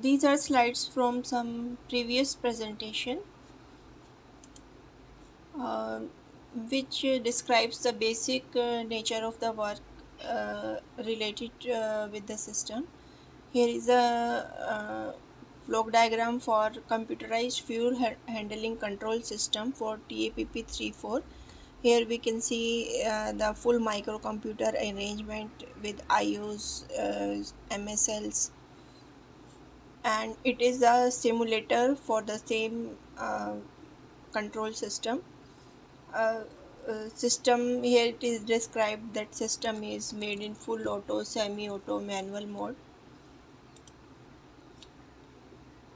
These are slides from some previous presentation, uh, which describes the basic nature of the work related with the system. Here is a flow diagram for computerized fuel handling control system for TAPP34. Here we can see the full microcomputer arrangement with IOs, MSLs, and it is a simulator for the same control system. uh, System, here it is described that system is made in full auto, semi auto, manual mode.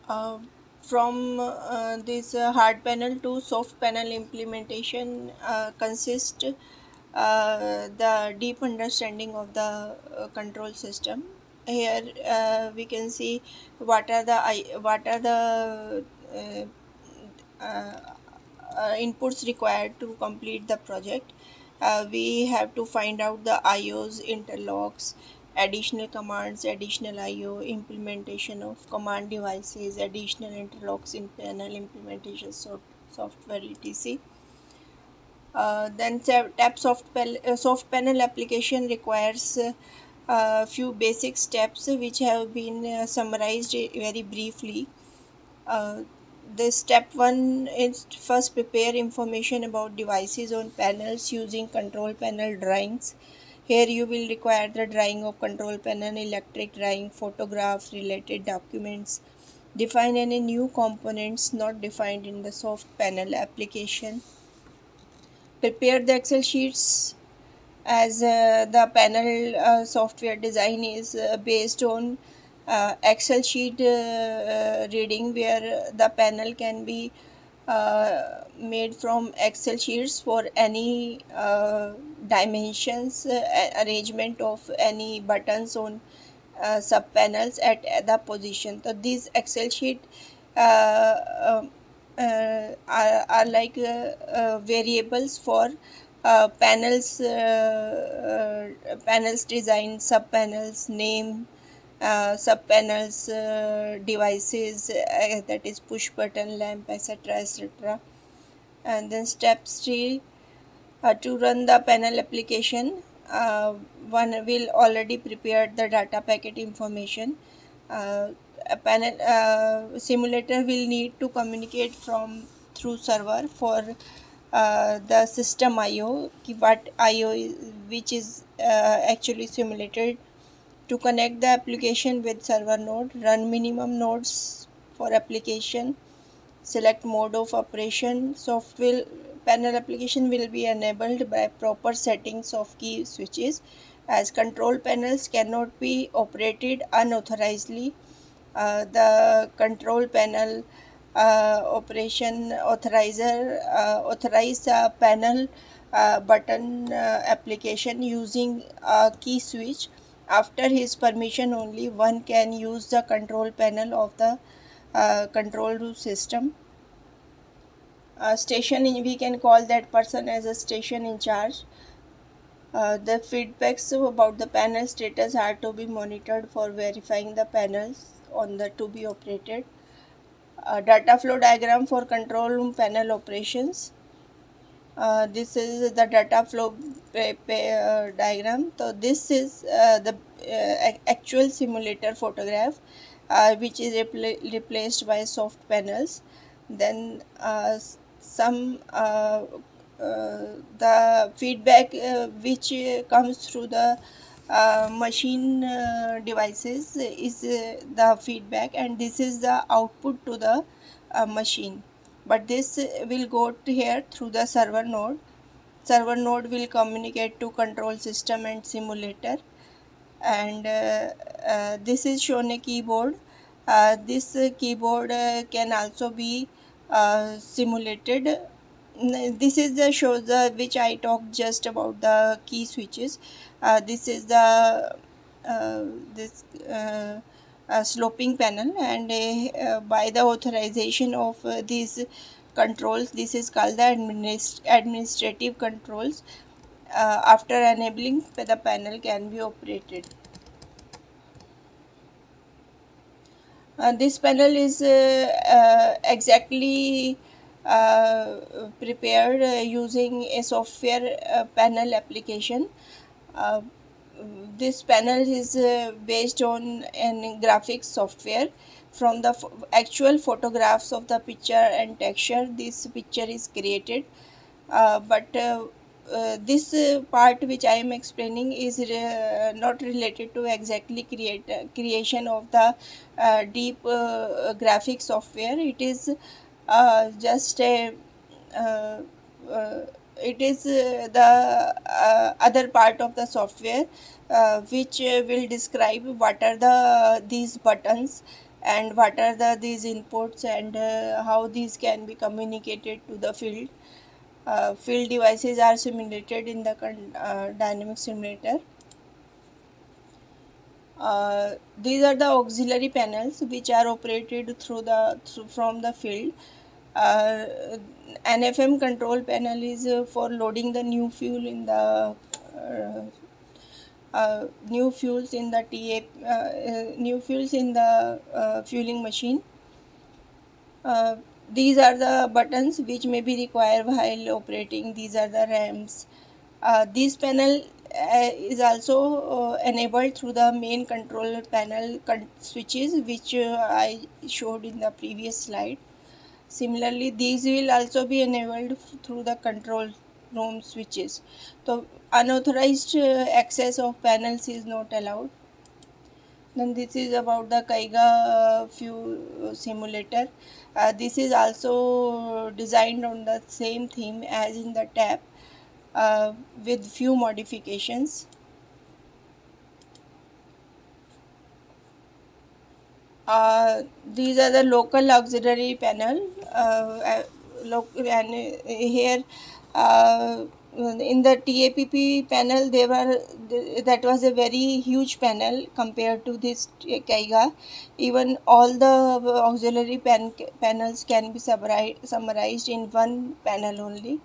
uh, from this hard panel to soft panel implementation consist the deep understanding of the control system. Here we can see what are the uh, uh, inputs required to complete the project. We have to find out the IOs, interlocks, additional commands, additional IO, implementation of command devices, additional interlocks in panel implementation software, etc. Then soft panel application requires few basic steps which have been summarized very briefly. uh, the step one is first prepare information about devices on panels using control panel drawings. Here you will require the drawing of control panel, electric drawing, photographs, related documents. Define any new components not defined in the soft panel application. Prepare the Excel sheets, as the panel software design is based on Excel sheet reading, where the panel can be made from Excel sheets for any dimensions, arrangement of any buttons on sub panels at the position. So these Excel sheet uh, um, are like variables for panels design, sub panels name, sub panels devices, that is push button, lamp, etc., etc. And then step 3, to run the panel application. One will already prepare the data packet information. A panel simulator will need to communicate from through server for the system IO, what IO is, which is actually simulated. To connect the application with server node, run minimum nodes for application. Select mode of operation. Software panel application will be enabled by proper settings of key switches, as control panels cannot be operated unauthorizedly. The control panel operation authorizer authorize a panel button application using a key switch. After his permission, only one can use the control panel of the control system. We can call that person as a station in charge. The feedbacks about the panel status are to be monitored for verifying the panels on the to be operated. Data flow diagram for control room panel operations. This is the data flow diagram. So this is the actual simulator photograph, which is replaced by soft panels. Then some the feedback which comes through the machine devices is the feedback, and this is the output to the machine. But this will go to here through the server node. Server node will communicate to control system and simulator. And this is shown a keyboard. This keyboard can also be simulated. This is the shows the which I talked just about the key switches. This is the uh, this sloping panel, and by the authorization of these controls, this is called the administrative controls. After enabling, the panel can be operated. This panel is exactly prepared using a software panel application. Uh, this panel is based on an graphics software. From the actual photographs of the picture and texture, this picture is created. But this part which I am explaining is not related to exactly creation of the deep graphic software. It is just a uh, uh, it is the other part of the software which will describe what are the these buttons and what are the these inputs and how these can be communicated to the field. Field devices are simulated in the dynamic simulator. These are the auxiliary panels which are operated from the field. Uh, NFM control panel is for loading the new fuel in the new fuels in the new fuels in the fueling machine. Uh, these are the buttons which may be required while operating. These are the RAMs. This panel is also enabled through the main control panel switches which I showed in the previous slide. Similarly, these will also be enabled through the control room switches. So unauthorized access of panels is not allowed. Then this is about the Kaiga fuel simulator. This is also designed on the same theme as in the TAP with few modifications. These are the local auxiliary panel. And here in the TAPP panel, that was a very huge panel compared to this Kaiga. Even all the auxiliary panels can be summarized in one panel only.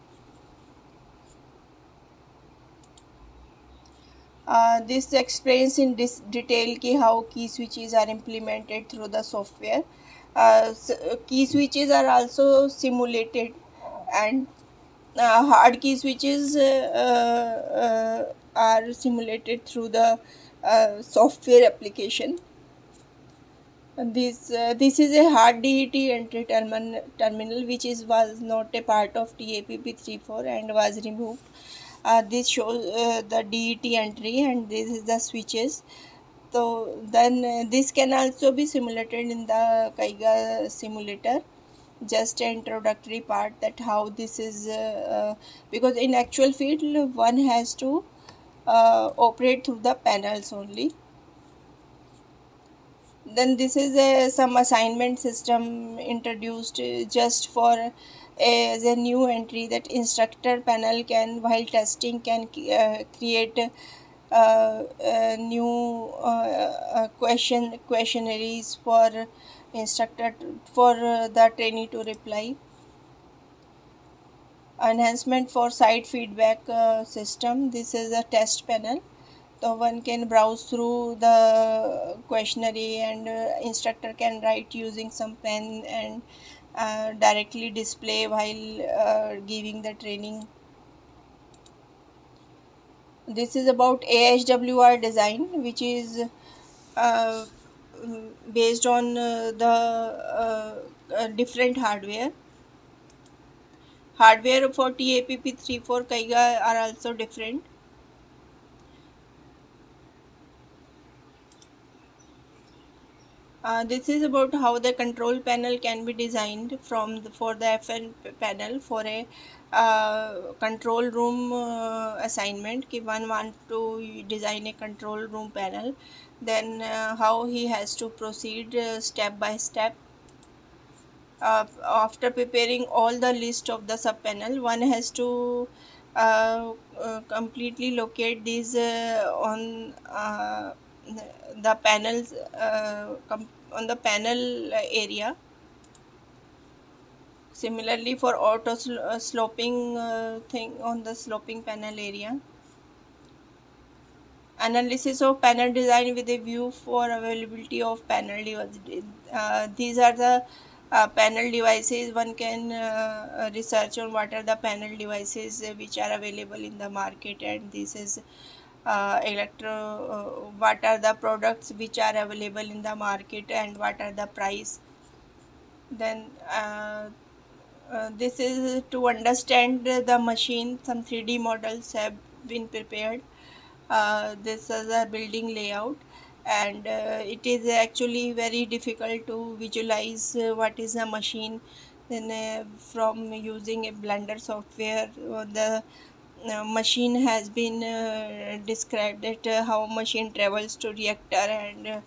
This explains in this detail how key switches are implemented through the software. Key switches are also simulated, and hard key switches are simulated through the software application. And this is a hard DET entry terminal which is was not a part of TAPP34 and was removed. This shows the DET entry and this is the switches. So then this can also be simulated in the Kaiga simulator. Just an introductory part that how this is because in actual field one has to operate through the panels only. Then this is some assignment system introduced just for as a new entry that instructor panel can while testing can create new questionnaires for instructor for the trainee to reply. Enhancement for site feedback system. This is a test panel, so one can browse through the questionnaire and instructor can write using some pen and directly display while giving the training. This is about AHWR design, which is uh, based on the different hardware for TAPP34 Kaiga are also different. This is about how the control panel can be designed for the FN panel for a control room assignment. If one want to design a control room panel, then how he has to proceed step by step. After preparing all the list of the sub panel, one has to completely locate these on the panels on the panel area. Similarly for auto sloping thing on the sloping panel area, Analysis of panel design with a view for availability of panel devices. These are the panel devices. One can research on what are the panel devices which are available in the market, and this is what are the products which are available in the market and what are the price. Then this is to understand the machine. Some 3D models have been prepared. This is a building layout, and it is actually very difficult to visualize what is a machine. Then from using a Blender software, the machine has been described that how machine travels to reactor, and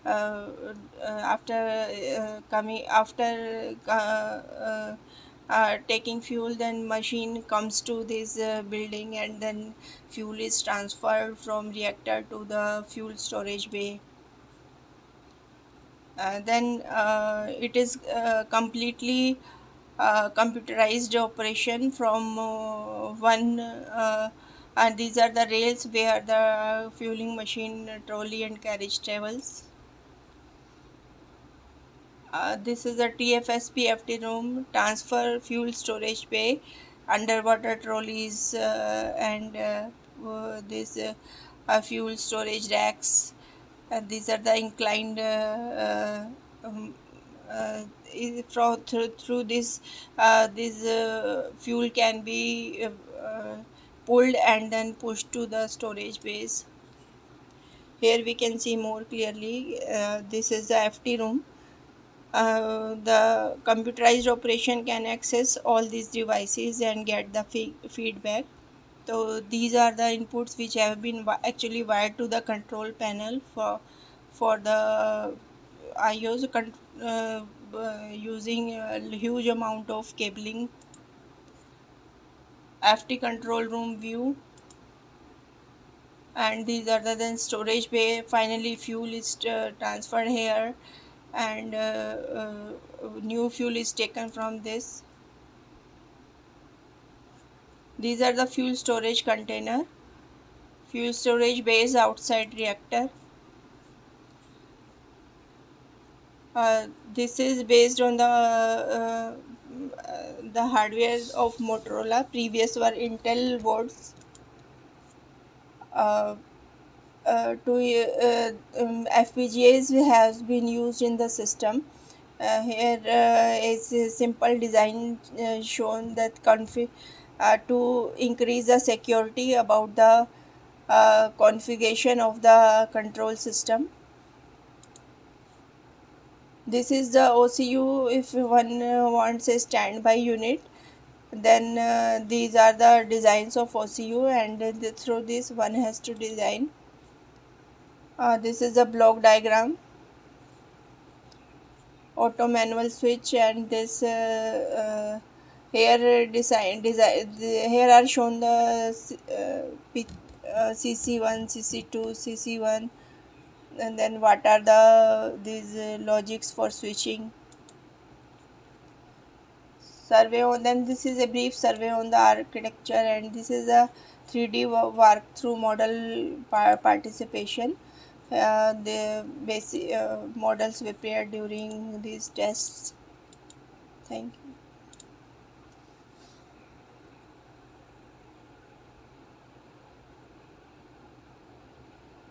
after coming after taking fuel, then machine comes to this building, and then fuel is transferred from reactor to the fuel storage bay. Then it is completely computerized operation from one and these are the rails where the fueling machine, trolley and carriage travels. This is a TFSP room, transfer fuel storage bay, underwater trolleys, and this fuel storage racks. These are the inclined through this fuel can be pulled and then pushed to the storage bays. Here we can see more clearly. This is the FT room. The computerized operation can access all these devices and get the feedback. So these are the inputs which have been actually wired to the control panel for the IOs using a huge amount of cabling. FT control room view, and these are the then storage bay. Finally, fuel is transferred here, and new fuel is taken from this. These are the fuel storage container. Fuel storage base outside reactor. This is based on the hardware of Motorola. Previous were Intel boards. Uh, FPGAs has been used in the system. Here is a simple design shown that to increase the security about the configuration of the control system. This is the OCU if one wants a standby unit. Then these are the designs of OCU, and through this one has to design. This is a block diagram, auto manual switch, and this here here are shown the CC1, CC2, CC1, and then what are the these logics for switching. Survey on Then this is a brief survey on the architecture, and this is a 3D walkthrough model participation. The basic models were prepared during these tests. Thank you.